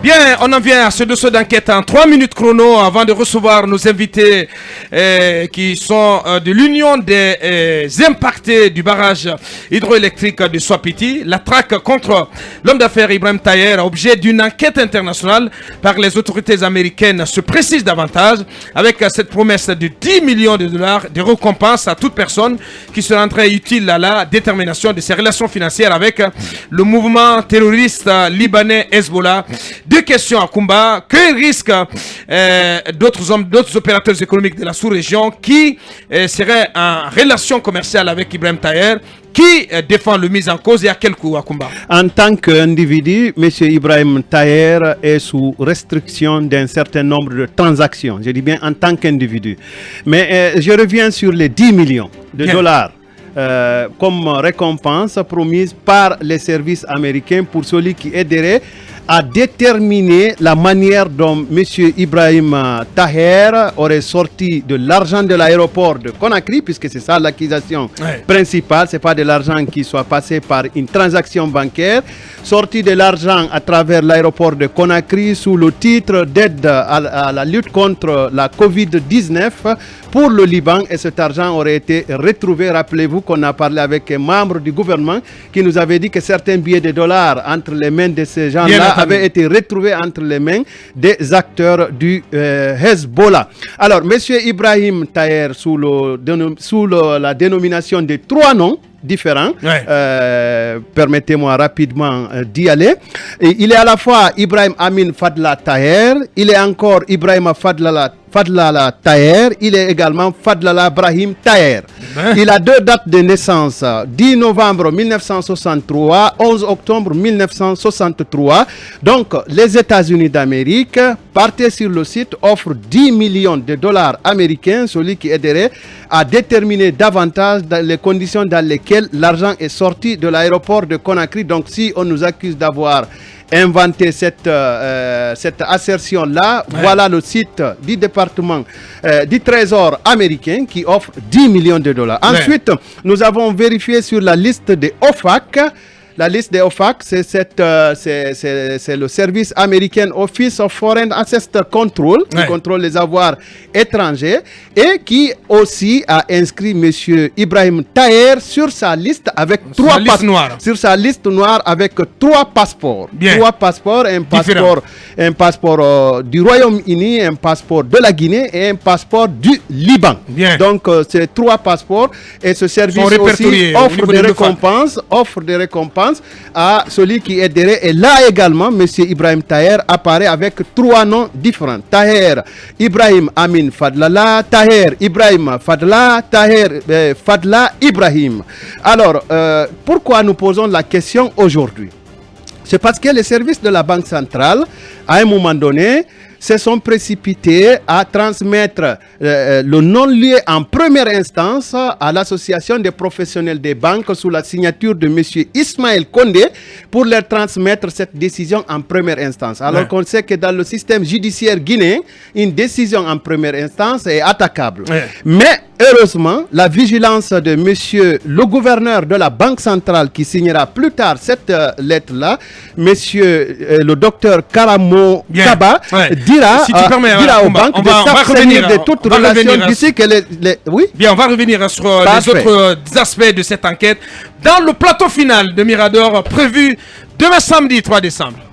Bien, on en vient à ce dossier d'enquête en 3 minutes chrono avant de recevoir nos invités qui sont de l'Union des impactés du barrage hydroélectrique de Swapiti. La traque contre l'homme d'affaires Ibrahim Taher, objet d'une enquête internationale par les autorités américaines, se précise davantage avec cette promesse de 10 millions de dollars de récompense à toute personne qui se rendrait utile à la détermination de ses relations financières avec le mouvement terroriste libanais Hezbollah. Deux questions à Kumba. Que risquent d'autres opérateurs économiques de la sous-région qui seraient en relation commerciale avec Ibrahim Taher? Qui défend le mise en cause et à quel coût, Akumba? En tant qu'individu, M. Ibrahim Taher est sous restriction d'un certain nombre de transactions. Je dis bien en tant qu'individu. Mais je reviens sur les 10 millions de dollars. Comme récompense promise par les services américains pour celui qui aiderait à déterminer la manière dont M. Ibrahim Taher aurait sorti de l'argent de l'aéroport de Conakry, puisque c'est ça l'accusation principale, ce n'est pas de l'argent qui soit passé par une transaction bancaire, sorti de l'argent à travers l'aéroport de Conakry sous le titre d'aide à la lutte contre la Covid-19 pour le Liban, et cet argent aurait été retrouvé. Rappelez-vous qu'on a parlé avec un membre du gouvernement qui nous avait dit que certains billets de dollars entre les mains de ces gens-là avaient été retrouvés entre les mains des acteurs du Hezbollah. Alors, M. Ibrahim Taher, sous la dénomination de 3 noms différents, permettez-moi rapidement d'y aller. Et il est à la fois Ibrahim Amin Fadla Taher, il est encore Ibrahim Fadlala Taher, il est également Fadlala Brahim Taher. Il a 2 dates de naissance, 10 novembre 1963, 11 octobre 1963. Donc, les États-Unis d'Amérique, partez sur le site, offrent 10 millions de dollars américains, celui qui aiderait à déterminer davantage les conditions dans lesquelles l'argent est sorti de l'aéroport de Conakry. Donc, si on nous accuse d'avoir inventé cette assertion-là, voilà le site du département du Trésor américain qui offre 10 millions de dollars. Ensuite, nous avons vérifié sur la liste des OFAC. La liste des OFAC, c'est le service américain Office of Foreign Assets Control, qui contrôle les avoirs étrangers et qui aussi a inscrit M. Ibrahim Taher sur sa liste avec sur sa liste noire avec 3 passeports. 3 passeports, un passeport du Royaume-Uni, un passeport de la Guinée et un passeport du Liban. Donc, c'est 3 passeports et ce service aussi offre des récompenses à celui qui aiderait. Et là également, M. Ibrahim Taher apparaît avec 3 noms différents. Taher Ibrahim Amin Fadlala, Taher Ibrahim Fadla, Taher Fadla Ibrahim. Alors, pourquoi nous posons la question aujourd'hui? C'est parce que les services de la Banque centrale, à un moment donné, se sont précipités à transmettre le non-lieu en première instance à l'association des professionnels des banques sous la signature de M. Ismaël Condé pour leur transmettre cette décision en première instance. Alors qu'on sait que dans le système judiciaire guinéen, une décision en première instance est attaquable. Mais heureusement, la vigilance de monsieur le gouverneur de la Banque centrale qui signera plus tard cette lettre-là, monsieur le docteur Karamo Kaba, dira aux banques de s'abstenir de toute relation d'ici que oui. Bien, on va revenir sur les autres aspects de cette enquête dans le plateau final de Mirador prévu demain samedi 3 décembre.